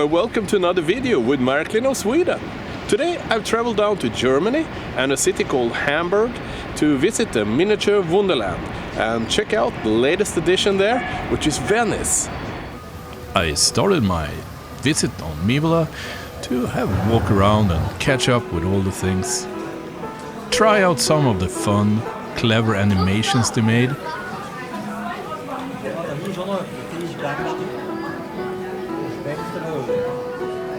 welcome to another video with Marklinofsweden. Today I've traveled down to Germany and a city called Hamburg to visit the miniature wonderland and check out the latest edition there, which is Venice. I started my visit on Mivola to have a walk around and catch up with all the things. Try out some of the fun, clever animations they made.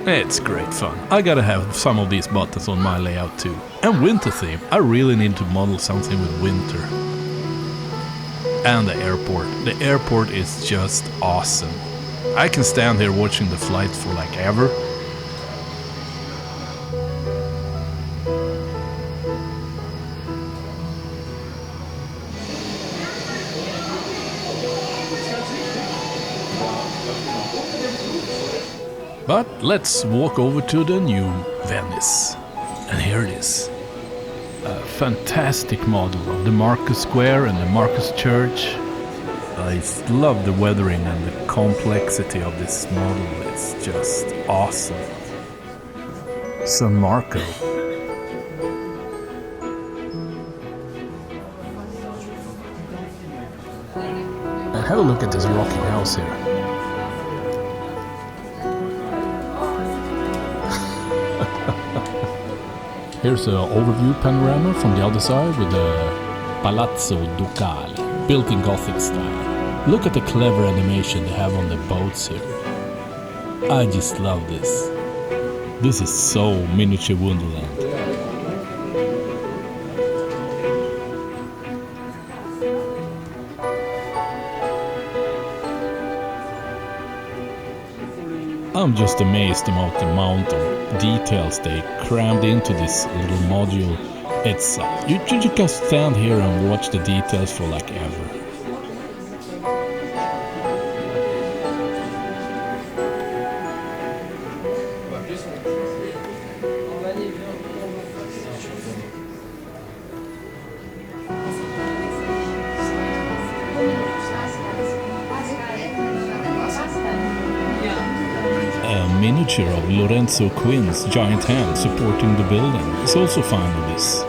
It's great fun. I gotta have some of these buttons on my layout too. And winter theme. I really need to model something with winter. And the airport. The airport is just awesome. I can stand here watching the flight for like ever. But let's walk over to the new Venice. And here it is. A fantastic model of the Marcus Square and the Marcus Church. I love the weathering and the complexity of this model. It's just awesome. San Marco. And have a look at this rocking house here. Here's an overview panorama from the other side with the Palazzo Ducale, built in Gothic style. Look at the clever animation they have on the boats here. I just love this. This is so miniature wonderland. I'm just amazed about the amount of details they crammed into this little module. It's you can stand here and watch the details for like ever. A miniature of Lorenzo Quinn's giant hand supporting the building is also found in this.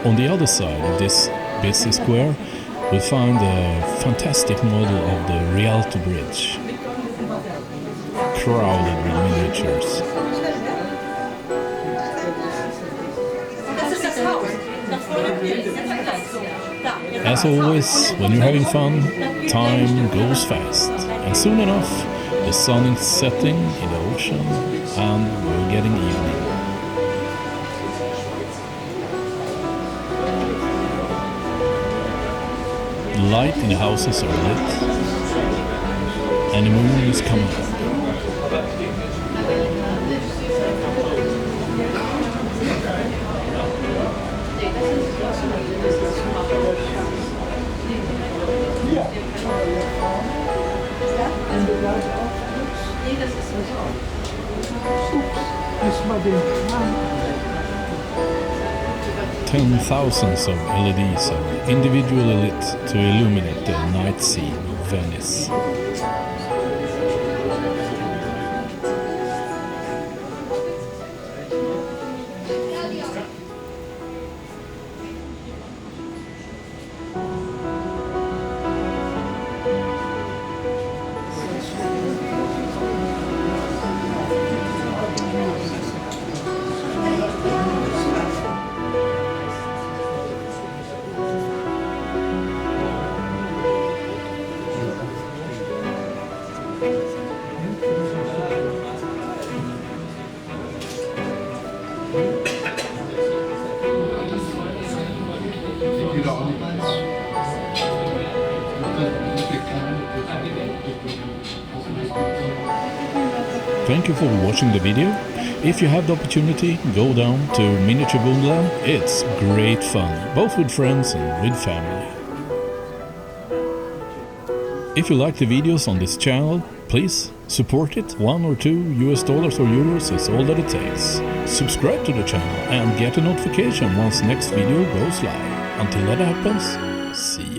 On the other side of this busy square, we find a fantastic model of the Rialto Bridge, crowded with miniatures. As always, when you're having fun, time goes fast, and soon enough, the sun is setting in the ocean, and we're getting evening. The light in the houses are lit, and the moon is coming up. Thousands of LEDs are individually lit to illuminate the night scene of Venice. Thank you for watching the video. If you have the opportunity, go down to Miniature Wonderland. It's great fun, both with friends and with family. If you like the videos on this channel, please support it. $1 or $2 or euros is all that it takes. Subscribe to the channel and get a notification once next video goes live. Until that happens, see you.